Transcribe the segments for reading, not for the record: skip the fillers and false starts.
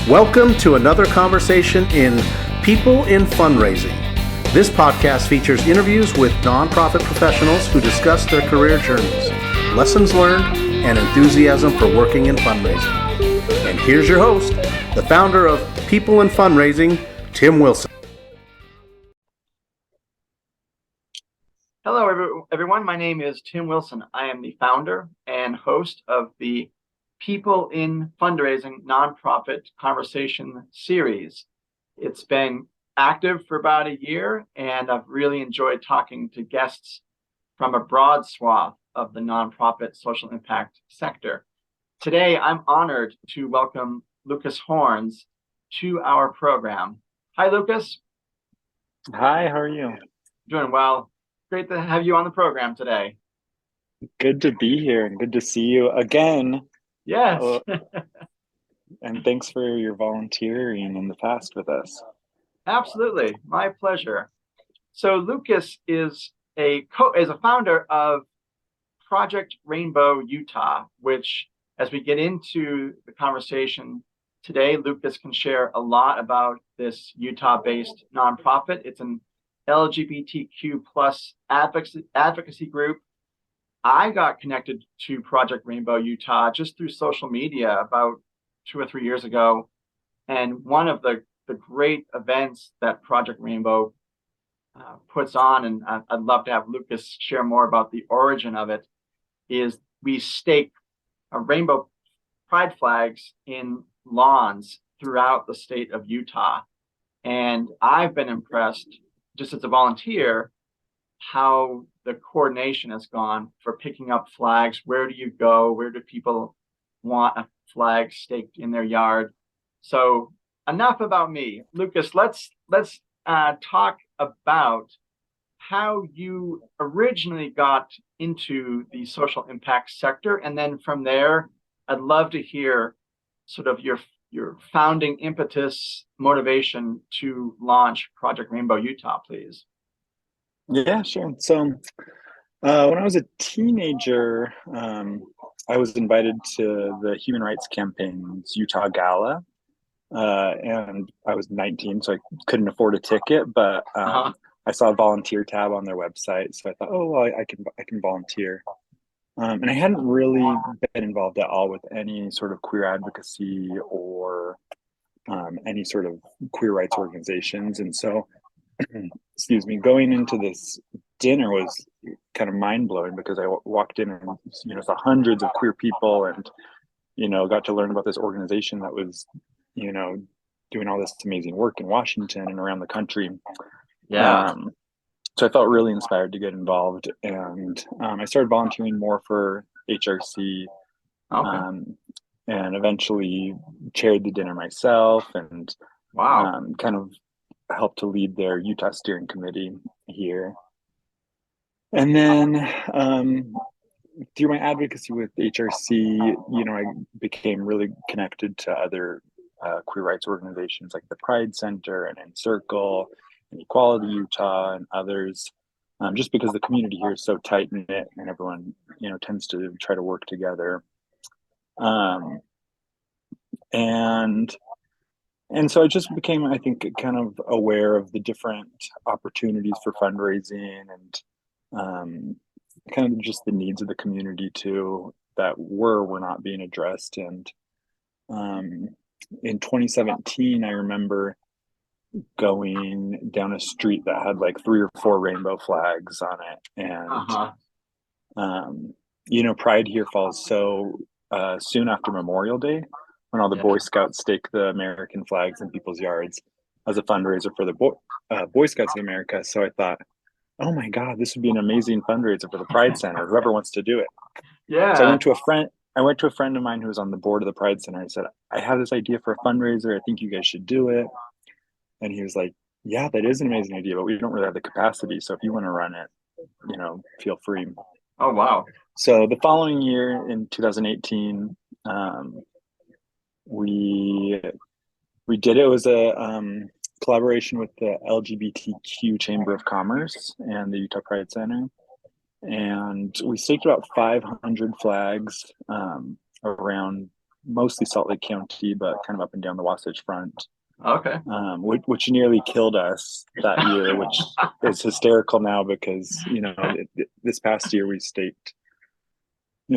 Welcome to another conversation in People in Fundraising. This podcast features interviews with nonprofit professionals who discuss their career journeys, lessons learned, and enthusiasm for working in fundraising. And here's your host, the founder of People in Fundraising, Tim Wilson. Hello, everyone. My name is Tim Wilson. I am the founder and host of the People in Fundraising nonprofit conversation series. It's been active for about a year, and I've really enjoyed talking to guests from a broad swath of the nonprofit social impact sector. Today, I'm honored to welcome Lucas Horns to our program. Hi, Lucas. Hi, how are you? Doing well. Great to have you on the program today. Good to be here and good to see you again. Yes. And thanks for your volunteering in the past with us. Absolutely. My pleasure. So Lucas is a founder of Project Rainbow Utah, which, as we get into the conversation today, Lucas can share a lot about this Utah-based nonprofit. It's an LGBTQ plus advocacy group. I got connected to Project Rainbow Utah just through social media about 2 or 3 years ago. And one of the great events that Project Rainbow puts on, and I'd love to have Lucas share more about the origin of it, is we stake rainbow pride flags in lawns throughout the state of Utah. And I've been impressed, just as a volunteer, how the coordination has gone for picking up flags. Where do you go? Where do people want a flag staked in their yard? So enough about me. Lucas, let's talk about how you originally got into the social impact sector. And then from there, I'd love to hear sort of your founding impetus, motivation to launch Project Rainbow Utah, please. Yeah, sure. So when I was a teenager, I was invited to the Human Rights Campaign's Utah Gala. And I was 19, so I couldn't afford a ticket, but I saw a volunteer tab on their website. So I thought, oh, well, I can volunteer. And I hadn't really been involved at all with any sort of queer advocacy or any sort of queer rights organizations. And so, excuse me, going into this dinner was kind of mind-blowing because I walked in and, saw hundreds of queer people and, got to learn about this organization that was, doing all this amazing work in Washington and around the country. Yeah. So I felt really inspired to get involved, and I started volunteering more for HRC, and eventually chaired the dinner myself, and kind of helped to lead their Utah steering committee here. And then through my advocacy with HRC, I became really connected to other queer rights organizations like the Pride Center and Encircle and Equality Utah and others, just because the community here is so tight knit and everyone, tends to try to work together. And so I just became, I think, kind of aware of the different opportunities for fundraising and kind of just the needs of the community too that were not being addressed. And in 2017, I remember going down a street that had like 3 or 4 rainbow flags on it. And, Pride here falls so soon after Memorial Day, when all the Boy Scouts stake the American flags in people's yards as a fundraiser for the Boy Scouts of America. So I thought, oh my God, this would be an amazing fundraiser for the Pride Center, whoever wants to do it. Yeah. So I went to a friend of mine who was on the board of the Pride Center. I said, I have this idea for a fundraiser. I think you guys should do it. And he was like, yeah, that is an amazing idea, but we don't really have the capacity. So if you want to run it, feel free. Oh, wow. So the following year in 2018, we did it. It was a collaboration with the LGBTQ Chamber of Commerce and the Utah Pride Center. And we staked about 500 flags around mostly Salt Lake County, but kind of up and down the Wasatch Front, Okay. which nearly killed us that year, which is hysterical now because, this past year we staked,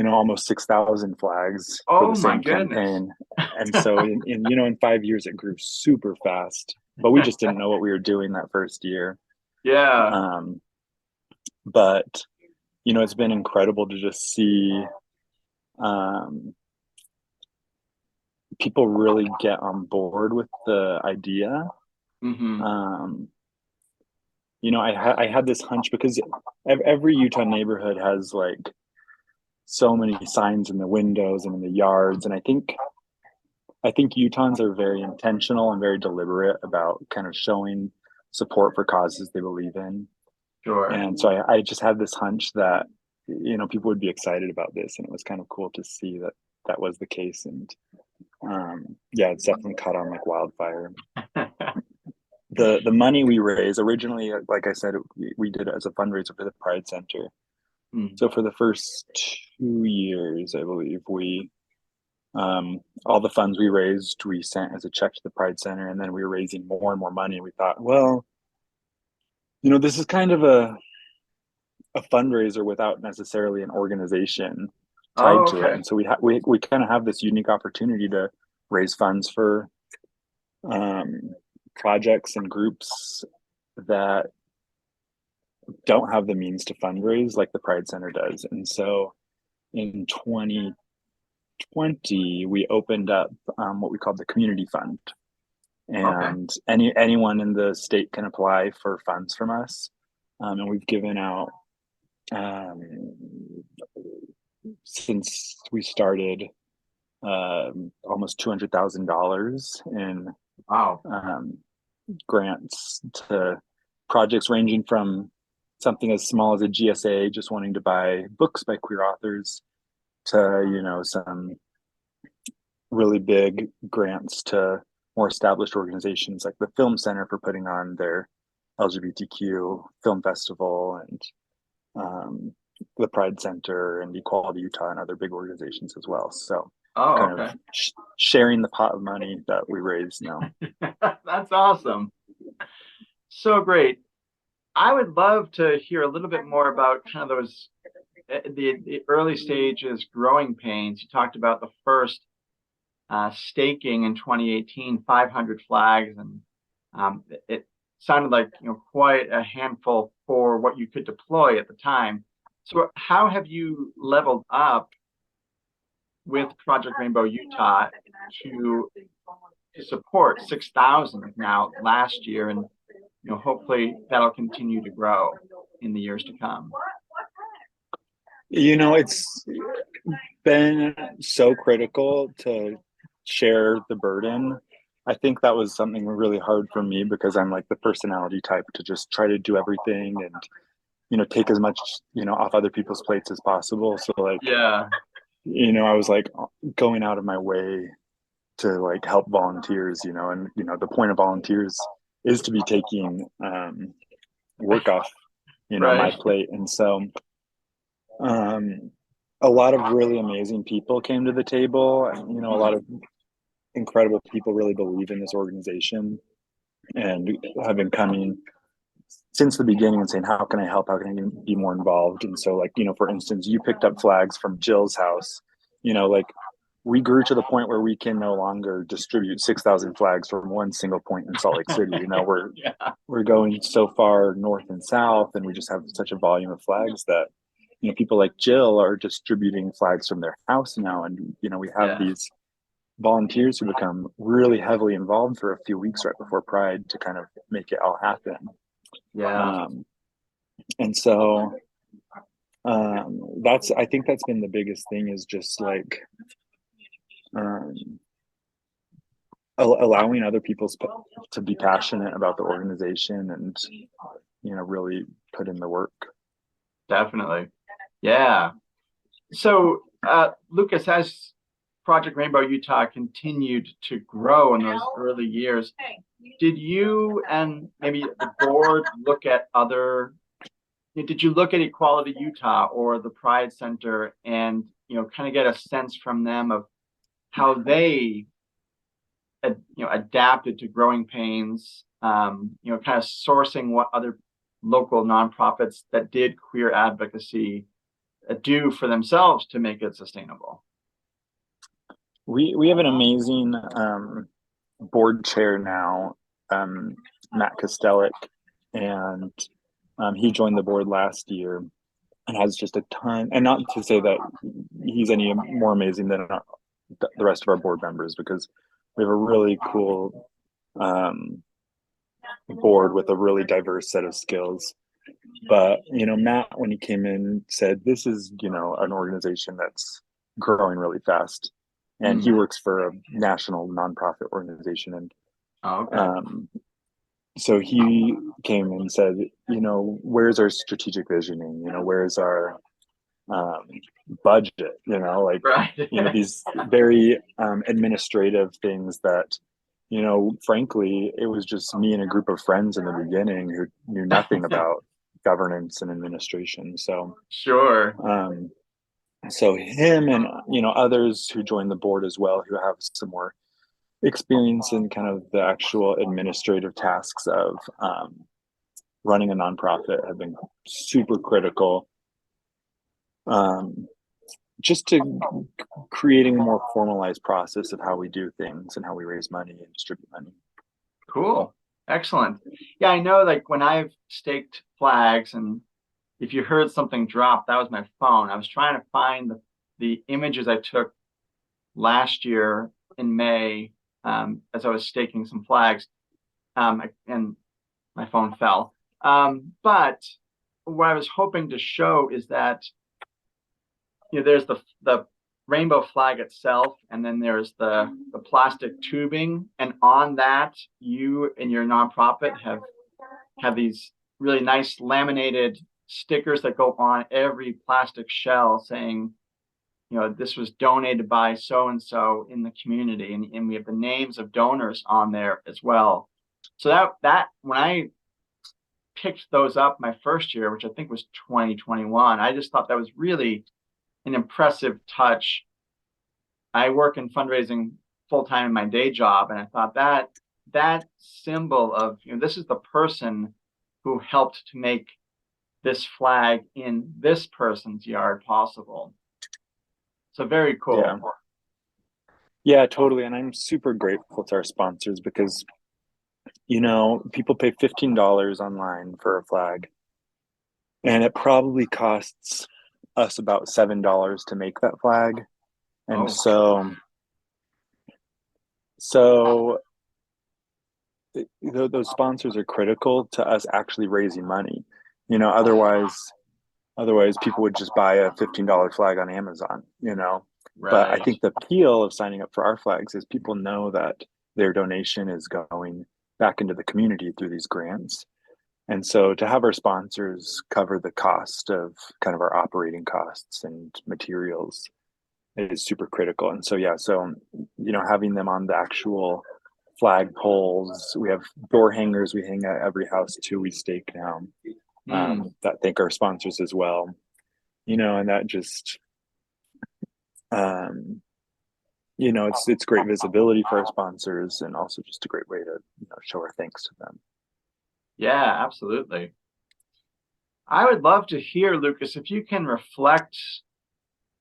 almost 6,000 flags for Oh the my same goodness. campaign. And so in 5 years, it grew super fast, but we just didn't know what we were doing that first year. Yeah. But, it's been incredible to just see people really get on board with the idea. Mm-hmm. I had this hunch because every Utah neighborhood has like so many signs in the windows and in the yards, and I think Utahns are very intentional and very deliberate about kind of showing support for causes they believe in. Sure. And so I just had this hunch that people would be excited about this, and it was kind of cool to see that was the case. And it's definitely caught on like wildfire. The money we raise originally, like I said, we did it as a fundraiser for the Pride Center. So for the first 2 years, I believe we all the funds we raised, we sent as a check to the Pride Center, and then we were raising more and more money. We thought, well, this is kind of a fundraiser without necessarily an organization tied to it, and so we kind of have this unique opportunity to raise funds for projects and groups that don't have the means to fundraise like the Pride Center does. And so in 2020, we opened up what we called the Community Fund. And anyone in the state can apply for funds from us. And we've given out, since we started, almost $200,000 in grants to projects ranging from something as small as a GSA just wanting to buy books by queer authors to some really big grants to more established organizations like the Film Center for putting on their LGBTQ film festival, and the Pride Center and Equality Utah and other big organizations as well. So of sharing the pot of money that we raise now. That's awesome. So great. I would love to hear a little bit more about kind of those the early stages, growing pains. You talked about the first staking in 2018, 500 flags, and it sounded like quite a handful for what you could deploy at the time. So how have you leveled up with Project Rainbow Utah to support 6,000 now last year, and hopefully that'll continue to grow in the years to come? It's been so critical to share the burden. I think that was something really hard for me because I'm like the personality type to just try to do everything and take as much off other people's plates as possible. So like I was like going out of my way to like help volunteers, and the point of volunteers is to be taking work off my plate. And so a lot of really amazing people came to the table, and a lot of incredible people really believe in this organization and have been coming since the beginning and saying, how can I help? How can I be more involved? And so like, for instance, you picked up flags from Jill's house, like we grew to the point where we can no longer distribute 6,000 flags from one single point in Salt Lake City. We're going so far north and south, and we just have such a volume of flags that people like Jill are distributing flags from their house now, and we have these volunteers who become really heavily involved for a few weeks right before Pride to kind of make it all happen. And so I think that's been the biggest thing, is just like allowing other people to be passionate about the organization and really put in the work. Definitely. So Lucas, as Project Rainbow Utah continued to grow in those early years, did you and maybe the board did you look at Equality Utah or the Pride Center and kind of get a sense from them of how they adapted to growing pains, kind of sourcing what other local nonprofits that did queer advocacy do for themselves to make it sustainable. We have an amazing board chair now, Matt Kostelik, and he joined the board last year and has just a ton. And not to say that he's any more amazing than the rest of our board members, because we have a really cool board with a really diverse set of skills. But Matt, when he came in, said this is an organization that's growing really fast, and he works for a national nonprofit organization, and so he came and said, where's our strategic visioning? Where's our budget? Right. These very administrative things that, frankly, it was just me and a group of friends in the beginning who knew nothing about governance and administration. So sure. So him and others who joined the board as well, who have some more experience in kind of the actual administrative tasks of running a nonprofit, have been super critical, just to creating a more formalized process of how we do things and how we raise money and distribute money. Cool. Excellent. Yeah, I know, like when I've staked flags, and if you heard something drop, that was my phone. I was trying to find the images I took last year in May as I was staking some flags, and my phone fell. But what I was hoping to show is that there's the rainbow flag itself, and then there's the plastic tubing, and on that, you and your nonprofit have these really nice laminated stickers that go on every plastic shell saying, this was donated by so and so in the community, and we have the names of donors on there as well. So that when I picked those up my first year, which I think was 2021, I just thought that was really an impressive touch. I work in fundraising full time in my day job, and I thought that symbol of this is the person who helped to make this flag in this person's yard possible. So very cool. Yeah, totally. And I'm super grateful to our sponsors, because people pay $15 online for a flag, and it probably costs us about $7 to make that flag. And so those sponsors are critical to us actually raising money. Otherwise people would just buy a $15 flag on Amazon, Right. But I think the appeal of signing up for our flags is people know that their donation is going back into the community through these grants. And so to have our sponsors cover the cost of kind of our operating costs and materials is super critical. And so, having them on the actual flag poles, we have door hangers we hang at every house too, we stake now, that thank our sponsors as well, and that just, it's great visibility for our sponsors, and also just a great way to show our thanks to them. Yeah, absolutely. I would love to hear, Lucas, if you can reflect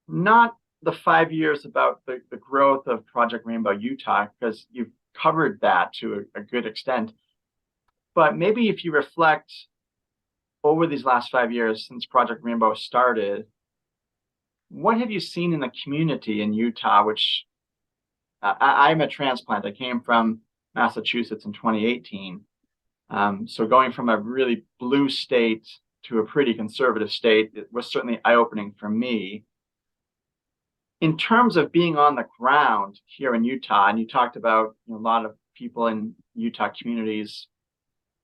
not the 5 years about the growth of Project Rainbow Utah, because you've covered that to a good extent, but maybe if you reflect over these last 5 years since Project Rainbow started, what have you seen in the community in Utah? Which I'm a transplant. I came from Massachusetts in 2018. So going from a really blue state to a pretty conservative state, it was certainly eye-opening for me. In terms of being on the ground here in Utah, and you talked about a lot of people in Utah communities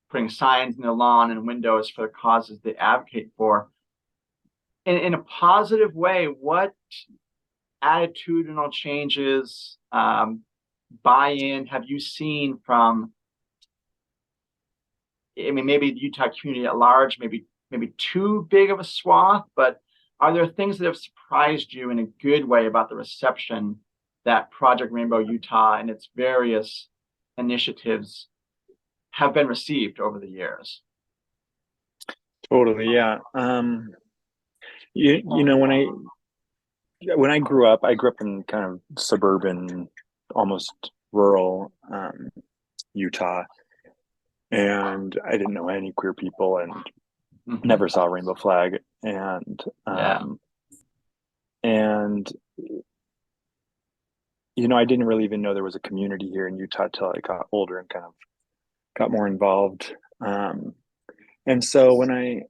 putting signs in their lawn and windows for the causes they advocate for. In a positive way, what attitudinal changes, buy-in have you seen from, maybe the Utah community at large, maybe too big of a swath, but are there things that have surprised you in a good way about the reception that Project Rainbow Utah and its various initiatives have been received over the years. Totally, yeah. You know, when I grew up in kind of suburban, almost rural Utah, and I didn't know any queer people and never saw a rainbow flag, and and you know, I didn't really even know there was a community here in Utah till I got older and kind of got more involved. And so when I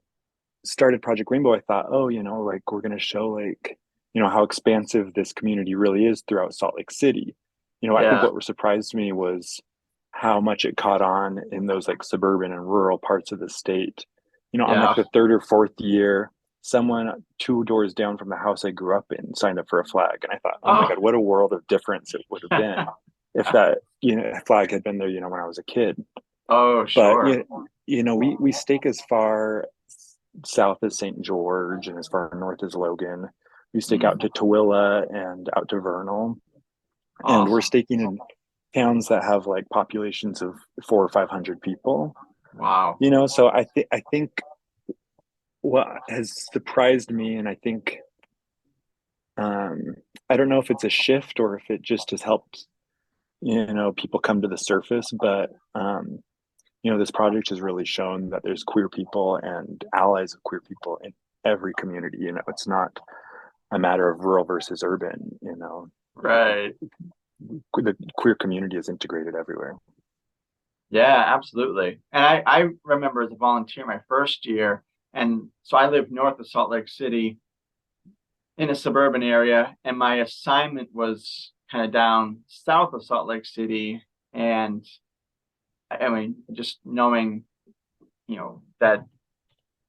started Project Rainbow, I thought, oh, you know, like we're going to show like, you know, how expansive this community really is throughout Salt Lake City. You know, I think what surprised me was how much it caught on in those like suburban and rural parts of the state. You know, on like the third or fourth year, someone 2 doors down from the house I grew up in signed up for a flag. And I thought, oh my God, what a world of difference it would have been if that, you know, flag had been there, you know, when I was a kid. Oh, sure. But, you know, we stake as far south as St. George and as far north as Logan. We stake out to Tooele and out to Vernal. Awesome. And we're staking in towns that have like populations of 400 or 500 people. Wow. You know, so I think what has surprised me, and I think I don't know if it's a shift or if it just has helped, you know, people come to the surface, but you know, this project has really shown that there's queer people and allies of queer people in every community. You know, it's not a matter of rural versus urban, you know. Right. The queer community is integrated everywhere. Yeah, absolutely. And I remember as a volunteer my first year, and so I lived north of Salt Lake City in a suburban area, and my assignment was kind of down south of Salt Lake City. And I mean, just knowing, you know, that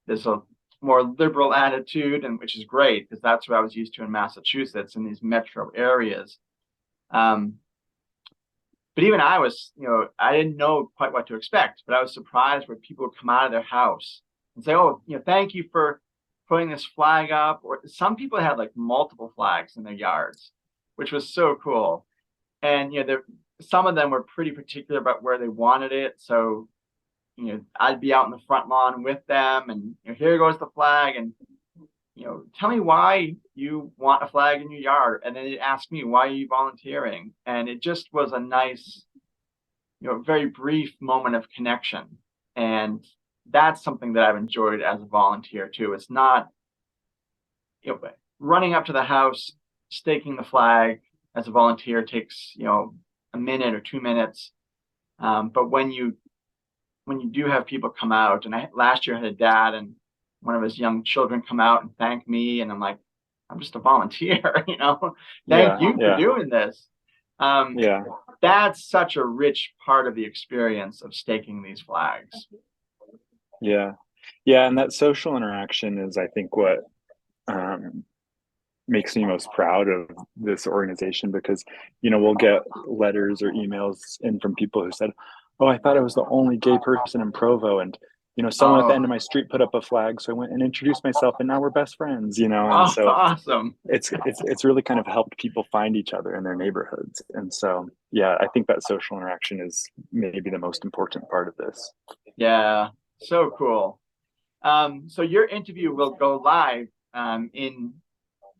there's a more liberal attitude, and which is great because that's what I was used to in Massachusetts in these metro areas. But even I was, you know, I didn't know quite what to expect, but I was surprised where people would come out of their house and say, oh, you know, thank you for putting this flag up. Or some people had like multiple flags in their yards, which was so cool. And, you know, some of them were pretty particular about where they wanted it. So, you know, I'd be out in the front lawn with them and, you know, here goes the flag. And, you know, tell me why you want a flag in your yard. And then they'd ask me, why are you volunteering? And it just was a nice, you know, very brief moment of connection. And that's something that I've enjoyed as a volunteer too. It's not, you know, running up to the house, staking the flag as a volunteer takes, you know, a minute or 2 minutes. But when you do have people come out, and last year I had a dad and one of his young children come out and thank me, and I'm like, I'm just a volunteer, you know. Thank you for doing this. That's such a rich part of the experience of staking these flags. Yeah, and that social interaction is, I think, what makes me most proud of this organization, because, you know, we'll get letters or emails in from people who said, oh, I thought I was the only gay person in Provo, and, you know, someone at the end of my street put up a flag, so I went and introduced myself, and now we're best friends, you know. And so awesome. It's really kind of helped people find each other in their neighborhoods. And so, yeah, I think that social interaction is maybe the most important part of this. Yeah, so cool. So your interview will go live in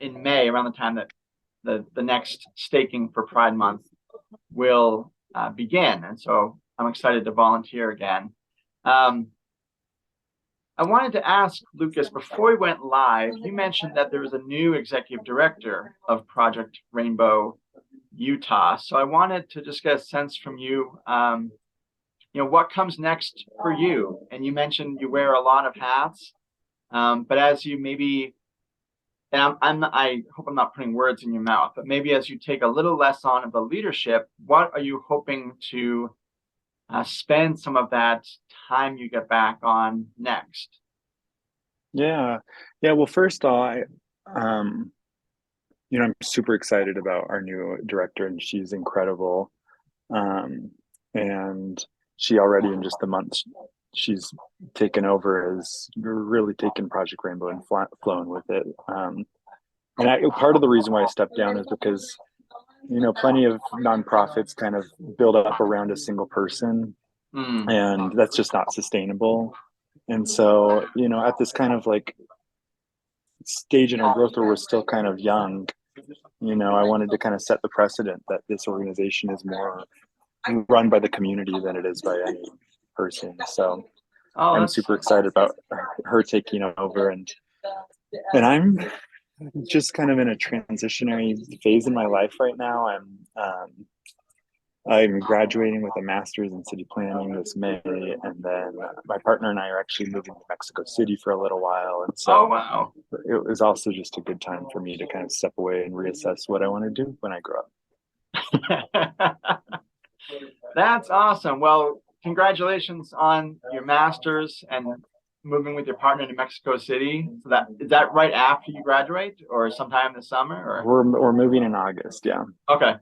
May, around the time that the next staking for Pride Month will begin. And so I'm excited to volunteer again. I wanted to ask Lucas, before we went live, you mentioned that there was a new executive director of Project Rainbow Utah. So I wanted to just get a sense from you, you know, what comes next for you? And you mentioned you wear a lot of hats, but as you maybe, and I hope I'm not putting words in your mouth, but maybe as you take a little less on of the leadership, what are you hoping to spend some of that time you get back on next? Yeah. Well, first of all, you know, I'm super excited about our new director, and she's incredible. And she already, in just the months she's taken over, has really taken Project Rainbow and flown with it. And part of the reason why I stepped down is because plenty of nonprofits kind of build up around a single person, and that's just not sustainable. And so, at this kind of like stage in our growth where we're still kind of young, I wanted to kind of set the precedent that this organization is more run by the community than it is by any person. So I'm super excited about her taking over, and I'm just kind of in a transitionary phase in my life right now. I'm graduating with a master's in city planning this May, and then my partner and I are actually moving to Mexico City for a little while. And so it was also just a good time for me to kind of step away and reassess what I want to do when I grow up. That's awesome. Well, congratulations on your master's and moving with your partner to Mexico City. So is that right after you graduate, or sometime this summer? Or we're moving in August. Yeah. Okay.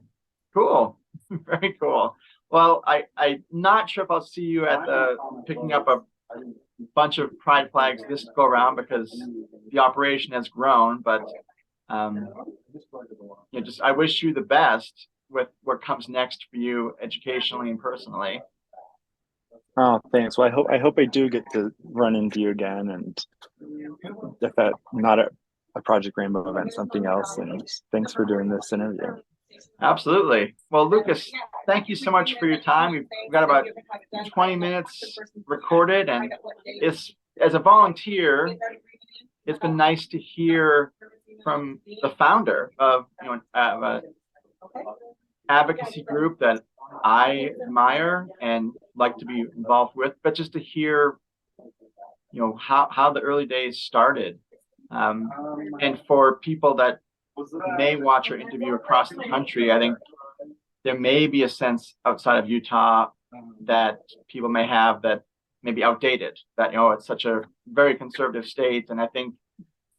Cool. Very cool. Well, I'm not sure if I'll see you at picking up a bunch of pride flags this go around, because the operation has grown. But I wish you the best with what comes next for you educationally and personally. Oh, thanks. Well, I hope I do get to run into you again, and if that not a Project Rainbow event, something else. And thanks for doing this interview. Absolutely. Well, Lucas, thank you so much for your time. We've got about 20 minutes recorded, and as a volunteer, it's been nice to hear from the founder of an advocacy group that I admire and like to be involved with, but just to hear, how the early days started, and for people that may watch our interview across the country, I think there may be a sense outside of Utah that people may have that may be outdated, that, it's such a very conservative state. And I think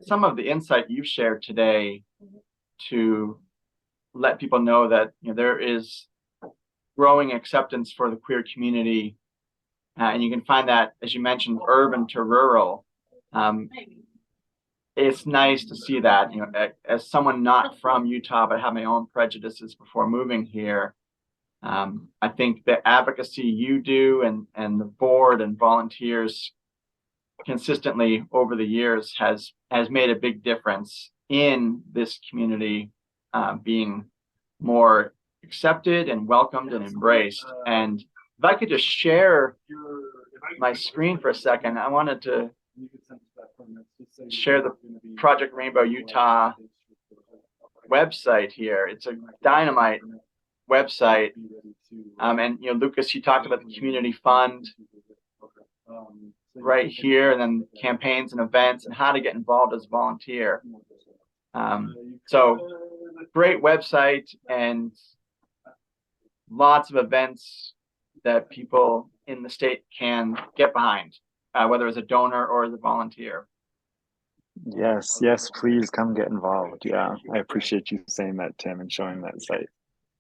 some of the insight you've shared today to let people know that there is growing acceptance for the queer community, and you can find that, as you mentioned, urban to rural. It's nice to see that, as someone not from Utah, but have my own prejudices before moving here. I think the advocacy you do and the board and volunteers consistently over the years has made a big difference in this community being more accepted and welcomed and embraced. And if I could just share my screen for a second, I wanted to share the Project Rainbow Utah website here. It's a dynamite website. And Lucas, you talked about the community fund right here, and then campaigns and events and how to get involved as a volunteer. So great website, and lots of events that people in the state can get behind, whether as a donor or as a volunteer. Yes, please come get involved. Yeah, I appreciate you saying that, Tim, and showing that site.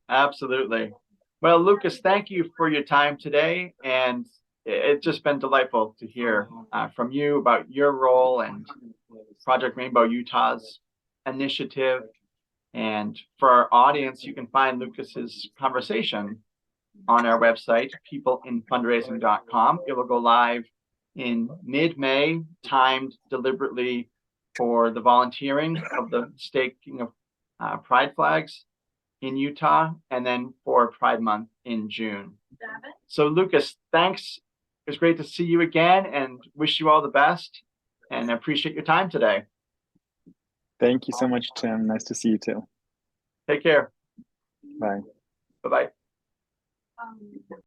Absolutely. Well, Lucas, thank you for your time today, and it's just been delightful to hear from you about your role and Project Rainbow Utah's initiative. And for our audience, you can find Lucas's conversation on our website, peopleinfundraising.com. It will go live in mid-May, timed deliberately for the volunteering of the staking of pride flags in Utah, and then for Pride Month in June. So Lucas, thanks. It was great to see you again, and wish you all the best, and I appreciate your time today. Thank you so much, Tim. Nice to see you too. Take care. Bye. Bye-bye.